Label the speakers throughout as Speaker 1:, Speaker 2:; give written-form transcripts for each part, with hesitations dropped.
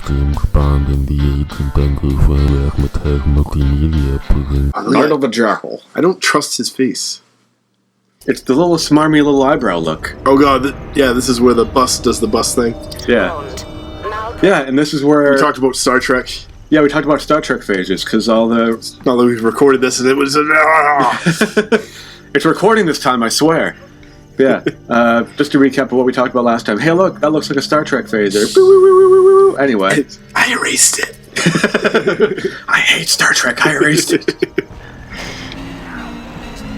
Speaker 1: James Bond and the Agent Bangles when Razzmatazz Multimedia presents
Speaker 2: Arnold the Jackal.
Speaker 3: I don't trust his face.
Speaker 2: It's the little smarmy little eyebrow look.
Speaker 3: Oh god, yeah, this is where the bus does the bus thing.
Speaker 2: Yeah. Yeah, and this is where...
Speaker 3: We talked about Star Trek.
Speaker 2: Yeah, we talked about Star Trek phases, because all the...
Speaker 3: Now that we've recorded this and it was...
Speaker 2: It's recording this time, I swear. Yeah, just to recap of what we talked about last time. Hey, look, that looks like a Star Trek phaser. Anyway.
Speaker 3: I erased it.
Speaker 2: I hate Star Trek, I erased it.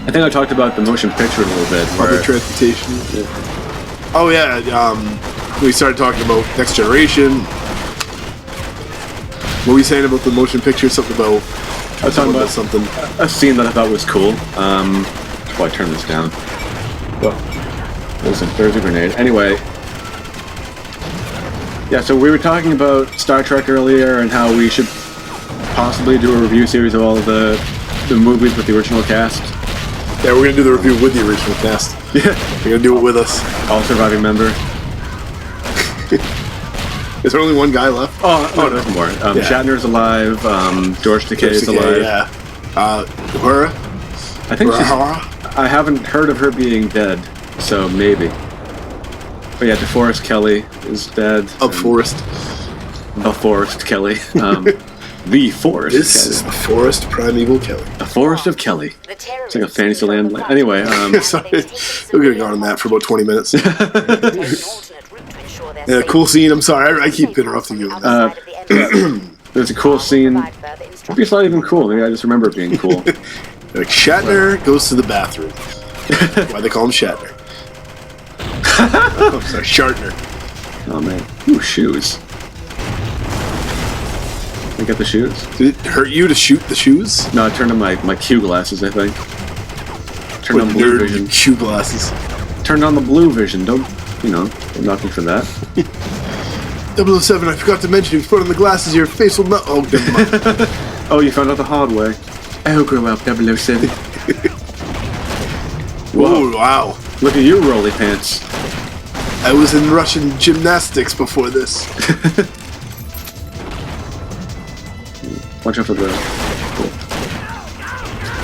Speaker 2: I think I talked about the motion picture a little bit.
Speaker 3: Public transportation. Yeah. Oh yeah, we started talking about Next Generation. What were you saying about the motion picture? Something about...
Speaker 2: I was talking about
Speaker 3: something.
Speaker 2: A scene that I thought was cool. Before I turn this down. Well, there's a grenade. Anyway. Yeah, so we were talking about Star Trek earlier and how we should possibly do a review series of all of the movies with the original cast.
Speaker 3: Yeah, we're going to do the review with the original cast.
Speaker 2: Yeah.
Speaker 3: We're going to do it with us.
Speaker 2: All surviving member.
Speaker 3: Is there only one guy left?
Speaker 2: Oh, there's more.
Speaker 3: Yeah.
Speaker 2: Shatner's alive. George Takei is alive.
Speaker 3: Yeah. Uhura?
Speaker 2: I think she's...
Speaker 3: Uhura?
Speaker 2: I haven't heard of her being dead, so maybe. But yeah, DeForest Kelly is dead.
Speaker 3: Of Forest.
Speaker 2: The Forest Kelly. The Forest
Speaker 3: This
Speaker 2: Kelly.
Speaker 3: is the Forest Primeval Kelly.
Speaker 2: The Forest of Kelly. It's like a Fantasyland. Anyway,
Speaker 3: Sorry. We could have gone on that for about 20 minutes. Yeah, cool scene. I'm sorry, I keep interrupting you.
Speaker 2: There's a cool scene. Maybe it's not even cool. Maybe I just remember it being cool.
Speaker 3: Like Shatner goes to the bathroom. Why they call him Shatner? Oh, sorry, Shatner.
Speaker 2: Oh man. Ooh, shoes. I get the shoes.
Speaker 3: Did it hurt you to shoot the shoes?
Speaker 2: No, I turned on my Q glasses, I think. Turned on the blue vision.
Speaker 3: Shoe glasses.
Speaker 2: Turned on the blue vision. Don't knock me for that.
Speaker 3: 007, I forgot to mention, if you put on the glasses, your face will not... Oh, never mind.
Speaker 2: Oh, you found out the hard way. I'll grow up, 007.
Speaker 3: Whoa, wow.
Speaker 2: Look at you, Rolly Pants.
Speaker 3: I was in Russian gymnastics before this.
Speaker 2: Watch out for the...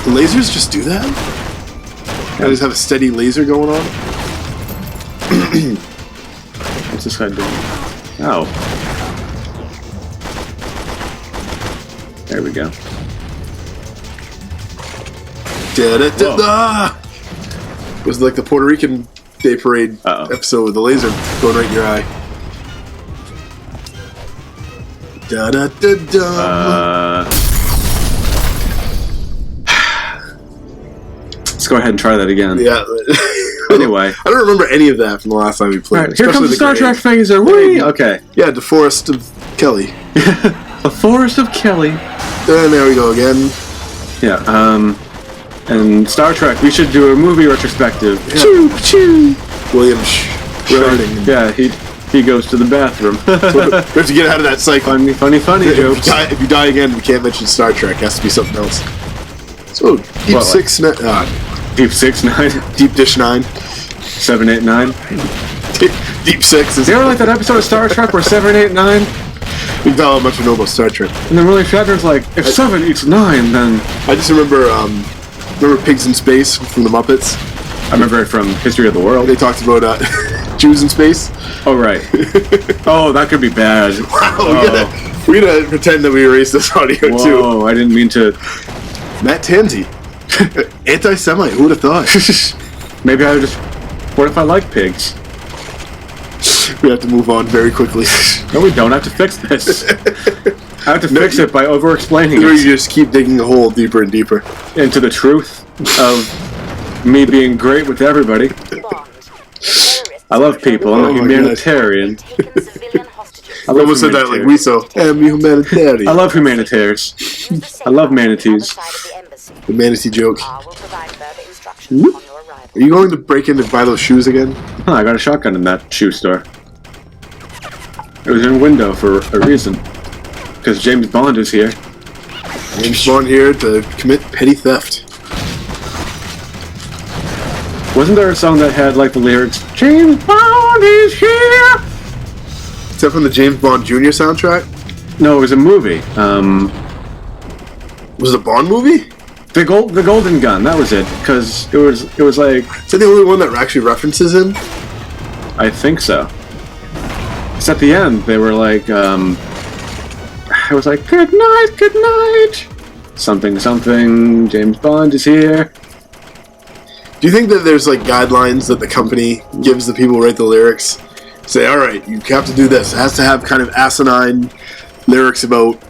Speaker 3: The lasers just do that? I just have a steady laser going on?
Speaker 2: What's this guy doing? Oh. There we go.
Speaker 3: Da-da-da-da! It was like the Puerto Rican Day Parade episode with the laser going right in your eye. Da-da-da-da!
Speaker 2: Let's go ahead and try that again.
Speaker 3: Yeah.
Speaker 2: Anyway.
Speaker 3: I don't remember any of that from the last time we played.
Speaker 2: Right, here comes the Star Trek phaser. Whee! Okay.
Speaker 3: Yeah, the Forest of Kelly.
Speaker 2: The Forest of Kelly.
Speaker 3: And there we go again.
Speaker 2: Yeah, and Star Trek, we should do a movie retrospective.
Speaker 3: Yeah.
Speaker 2: Choo, choo.
Speaker 3: William Shatner.
Speaker 2: Yeah, he goes to the bathroom.
Speaker 3: We have to get out of that cycle.
Speaker 2: Funny jokes.
Speaker 3: If you die again, we can't mention Star Trek. It has to be something else. So, Deep 6 Nine.
Speaker 2: Deep 6 9.
Speaker 3: Deep Dish 9.
Speaker 2: 7 8 9.
Speaker 3: Deep 6 is...
Speaker 2: You ever like that episode of Star Trek where 7 8 9?
Speaker 3: You can tell how much you know about Star Trek.
Speaker 2: And then William Shatner's like, if 7 eats 9, then...
Speaker 3: I just remember, Pigs in Space from the Muppets?
Speaker 2: I remember it from History of the World.
Speaker 3: They talked about, Jews in space.
Speaker 2: Oh, right. Oh, that could be bad.
Speaker 3: Wow, we're gonna pretend that we erased this audio, too.
Speaker 2: Whoa, I didn't mean to...
Speaker 3: Matt Tansy. Anti-Semite, who would have thought?
Speaker 2: Maybe I would just... What if I like pigs?
Speaker 3: We have to move on very quickly.
Speaker 2: No, we don't have to fix this. I have to fix it by over-explaining
Speaker 3: You
Speaker 2: it.
Speaker 3: just keep digging a hole deeper and deeper.
Speaker 2: Into the truth of me being great with everybody. I love people. I'm a humanitarian.
Speaker 3: I almost said that like we so. I'm humanitarian.
Speaker 2: I love humanitarians. I love manatees.
Speaker 3: The manatee joke. Are you going to break in to buy those shoes again?
Speaker 2: Huh, I got a shotgun in that shoe store. It was in a window for a reason. Because James Bond is here.
Speaker 3: James Bond here to commit petty theft.
Speaker 2: Wasn't there a song that had like the lyrics, James Bond is here?
Speaker 3: Is that from the James Bond Jr. soundtrack?
Speaker 2: No, it was a movie.
Speaker 3: Was it a Bond movie?
Speaker 2: The Golden Gun. That was it. Because it was like.
Speaker 3: Is that the only one that actually references him?
Speaker 2: I think so. It's at the end. They were like. I was like, good night. Something. James Bond is here.
Speaker 3: Do you think that there's like guidelines that the company gives the people who write the lyrics? Say, all right, you have to do this. It has to have kind of asinine lyrics about,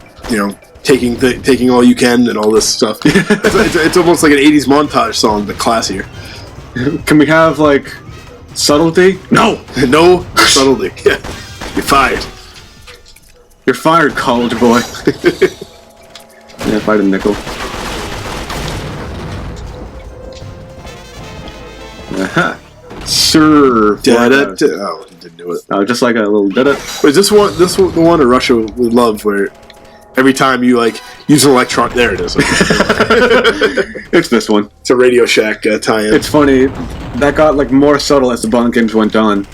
Speaker 3: taking all you can and all this stuff. It's almost like an 80s montage song, but classier.
Speaker 2: Can we have, like, subtlety? No!
Speaker 3: No subtlety. Yeah. You're fired.
Speaker 2: You're fired, college boy. Yeah, fired a nickel. Aha. Sir.
Speaker 3: Oh, didn't do it.
Speaker 2: Oh, just like a little did it.
Speaker 3: Wait, is this the one in Russia would love where every time you like use an electron, there it is.
Speaker 2: It's this one.
Speaker 3: It's a Radio Shack tie-in.
Speaker 2: It's funny. That got like more subtle as the Bond games went on.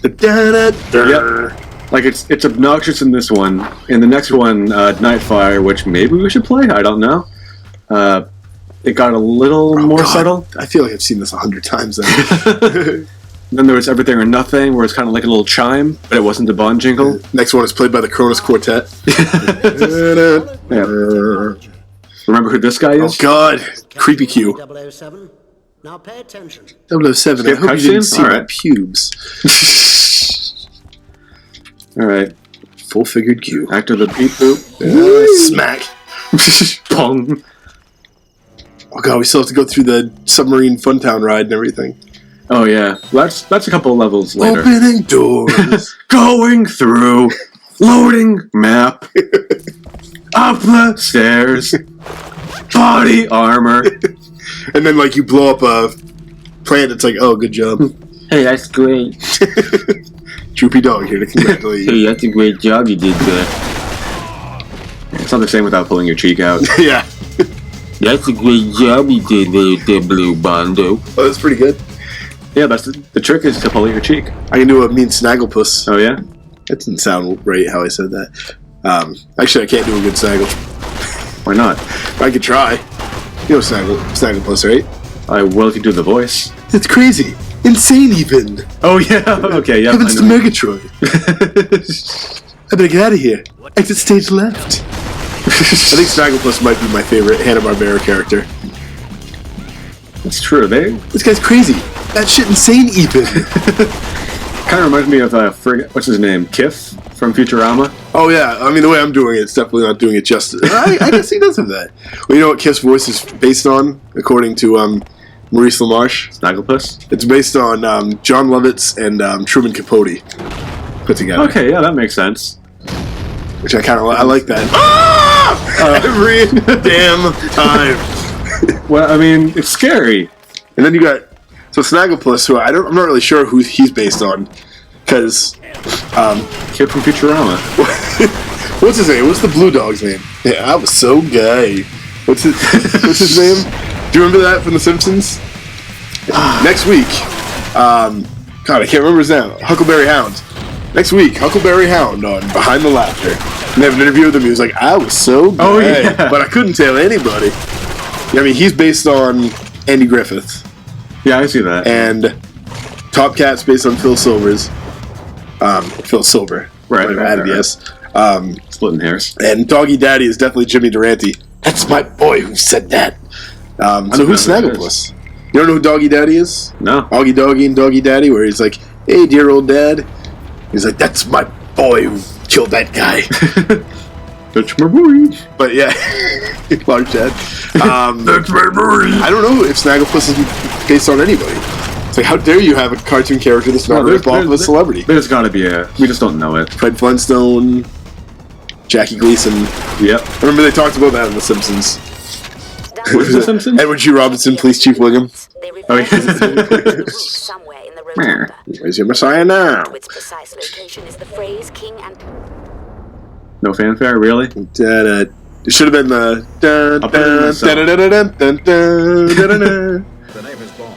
Speaker 2: Yep. Like it's obnoxious in this one. In the next one, Nightfire, which maybe we should play. I don't know. It got a little more subtle.
Speaker 3: I feel like I've seen this 100 times then.
Speaker 2: Then there was Everything or Nothing, where it's kind of like a little chime, but it wasn't the Bond jingle.
Speaker 3: Next one is played by the Cronus Quartet.
Speaker 2: Yeah. Remember who this guy is?
Speaker 3: Oh God, creepy Q.
Speaker 4: 007. Now pay attention.
Speaker 3: 007. I hope you didn't see my pubes.
Speaker 2: All right.
Speaker 3: Full-figured Q.
Speaker 2: After the beep boop.
Speaker 3: Smack.
Speaker 2: Pong.
Speaker 3: Oh God, we still have to go through the submarine Funtown ride and everything.
Speaker 2: Oh yeah, that's a couple of levels later.
Speaker 3: Opening doors.
Speaker 2: Going through. Loading map. Up the stairs. Body armor.
Speaker 3: And then like you blow up a plant, it's like, oh, good job.
Speaker 1: Hey, that's great.
Speaker 3: Droopy dog here to congratulate you.
Speaker 1: Hey, that's a great job you did there.
Speaker 2: It's not the same without pulling your cheek out.
Speaker 3: Yeah.
Speaker 1: That's a great job you did there, Blue Bondo.
Speaker 3: Oh, that's pretty good.
Speaker 2: Yeah, that's the trick is to pull your cheek.
Speaker 3: I can do a mean Snagglepuss.
Speaker 2: Oh yeah?
Speaker 3: That didn't sound right how I said that. Actually, I can't do a good Snaggle.
Speaker 2: Why not?
Speaker 3: I could try. You know Snagglepuss, right?
Speaker 2: I will if you do the voice.
Speaker 3: It's crazy. Insane even.
Speaker 2: Oh yeah, okay, yeah.
Speaker 3: Heavens to Murgatroyd. I better get out of here. Exit stage left. I think Snagglepuss might be my favorite Hanna-Barbera character.
Speaker 2: It's true.
Speaker 3: This guy's crazy. That shit insane even.
Speaker 2: Kind of reminds me of what's his name? Kiff from Futurama.
Speaker 3: Oh yeah, I mean the way I'm doing it's definitely not doing it justice. I guess he does have that. Well, you know what Kiff's voice is based on, according to Maurice LaMarche?
Speaker 2: Snagglepuss?
Speaker 3: It's based on John Lovitz and Truman Capote put together.
Speaker 2: Okay, yeah, that makes sense.
Speaker 3: Which I like that. Every damn time.
Speaker 2: Well, I mean, it's scary.
Speaker 3: And then you got Snagglepuss, who I'm not really sure who he's based on, because
Speaker 2: Kid from Futurama.
Speaker 3: What's his name? What's the blue dog's name? Yeah, I was so gay. What's his name? Do you remember that from The Simpsons? Next week, God, I can't remember his name. Huckleberry Hound. Next week, Huckleberry Hound on Behind the Laughter. And they have an interview with him. He was like, I was so gay,
Speaker 2: oh, yeah.
Speaker 3: but I couldn't tell anybody. Yeah, I mean, he's based on Andy Griffith.
Speaker 2: Yeah, I see that.
Speaker 3: And Top Cat's based on Phil Silver's. Phil Silver.
Speaker 2: Right.
Speaker 3: Yes.
Speaker 2: Splitting hairs.
Speaker 3: And Doggy Daddy is definitely Jimmy Durante. That's my boy who said that. So who's Snagglepuss? You don't know who Doggy Daddy is?
Speaker 2: No.
Speaker 3: Augie Doggy and Doggy Daddy, where he's like, hey, dear old dad. He's like, that's my boy who killed that guy.
Speaker 2: That's my boy.
Speaker 3: But yeah, large dad.
Speaker 2: That's my boy.
Speaker 3: I don't know if Snagglepuss is based on anybody. It's like, how dare you have a cartoon character that's not a rip-off of a celebrity?
Speaker 2: There's gotta be we just don't know it.
Speaker 3: Fred Flintstone, Jackie Gleason.
Speaker 2: Yep.
Speaker 3: I remember they talked about that in The Simpsons.
Speaker 2: What's The Simpsons?
Speaker 3: Edward G. Robinson, Police Chief Wiggum.
Speaker 2: Oh, yeah.
Speaker 5: Somewhere in the rotunda.
Speaker 3: Where's your Messiah now?
Speaker 5: Its precise location is the phrase King and...
Speaker 2: No fanfare, really?
Speaker 3: It should have been the...
Speaker 2: I'll put it in the song.
Speaker 6: The name is Bond.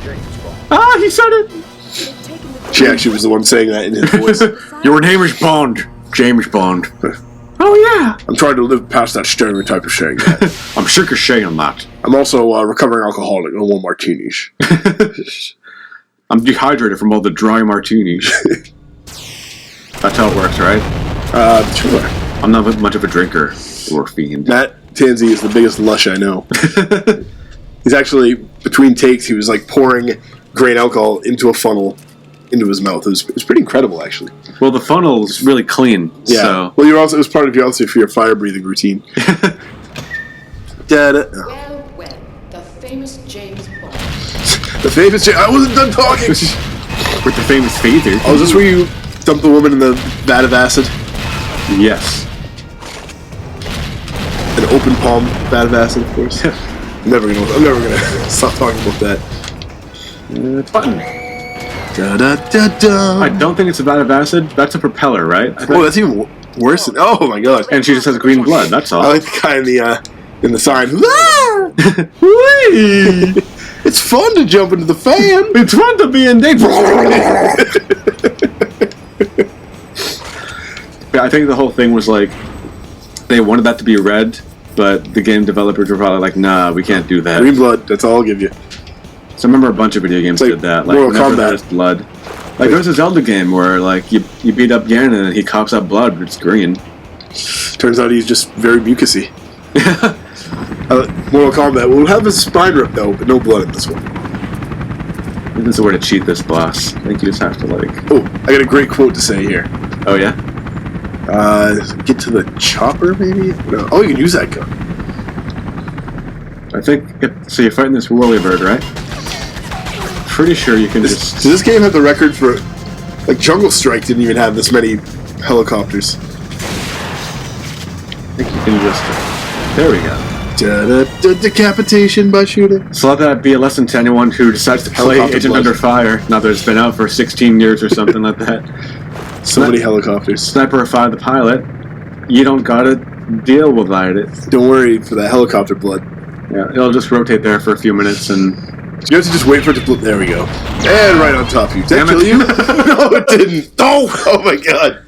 Speaker 6: James Bond.
Speaker 2: Ah, he said it!
Speaker 3: She actually was the one saying that in his voice.
Speaker 2: Your name is Bond. James Bond. Oh yeah.
Speaker 3: I'm trying to live past that stereotype of saying that.
Speaker 2: I'm ricocheting that.
Speaker 3: I'm also a recovering alcoholic. No more martinis.
Speaker 2: I'm dehydrated from all the dry martinis. That's how it works, right?
Speaker 3: Sure.
Speaker 2: I'm not much of a drinker or fiend.
Speaker 3: Matt Tanzi is the biggest lush I know. He's actually, between takes, he was like pouring grain alcohol into a funnel into his mouth. It was pretty incredible, actually.
Speaker 2: Well, the funnel's really clean.
Speaker 3: Yeah.
Speaker 2: So.
Speaker 3: Well, it was part of your for your fire breathing routine.
Speaker 7: Well, the famous James Bond.
Speaker 3: The famous. I wasn't done talking.
Speaker 2: With the famous phaser.
Speaker 3: Oh, is this where you dump the woman in the vat of acid?
Speaker 2: Yes.
Speaker 3: An open palm vat of acid, of course. I'm never gonna stop talking about that.
Speaker 2: Button.
Speaker 3: Da, da, da, da.
Speaker 2: I don't think it's a vat of acid. That's a propeller, right?
Speaker 3: Oh, that's even worse. Oh my god!
Speaker 2: And she just has green blood. That's all.
Speaker 3: I like the guy in the sign. Whee! It's fun to jump into the fan.
Speaker 2: It's fun to be in danger. Yeah, I think the whole thing was like they wanted that to be red, but the game developers were probably like, "Nah, we can't do that."
Speaker 3: Green blood. That's all I'll give you.
Speaker 2: So I remember a bunch of video games
Speaker 3: Like
Speaker 2: did that. Like
Speaker 3: Mortal
Speaker 2: whenever
Speaker 3: Kombat.
Speaker 2: there's blood. Like there's a Zelda game where like you beat up Ganon and he coughs up blood, but it's green.
Speaker 3: Turns out he's just very mucusy. Mortal Kombat will have his spine ripped though, but no blood in this one.
Speaker 2: I think there's a way to cheat this boss. I think you just have to like.
Speaker 3: Oh, I got a great quote to say here.
Speaker 2: Oh yeah.
Speaker 3: Get to the chopper, maybe? No. Oh, you can use that gun.
Speaker 2: I think. So you're fighting this Whirlybird, right? Pretty sure you can just.
Speaker 3: Does this game have the record for... Like, Jungle Strike didn't even have this many helicopters.
Speaker 2: I think you can just. There we go.
Speaker 3: Decapitation by shooting.
Speaker 2: So let that be a lesson to anyone who decides to play
Speaker 3: Helicopter
Speaker 2: Agent
Speaker 3: blood.
Speaker 2: Under Fire, now that it's been out for 16 years or something like that.
Speaker 3: So many helicopters.
Speaker 2: Sniper 5, the pilot, you don't gotta deal with it.
Speaker 3: Don't worry for that helicopter blood.
Speaker 2: Yeah, it'll just rotate there for a few minutes and...
Speaker 3: You have to just wait for it to... There we go. And right on top of you. Did that
Speaker 2: Damn
Speaker 3: kill
Speaker 2: it.
Speaker 3: you? No, it didn't. Oh my god.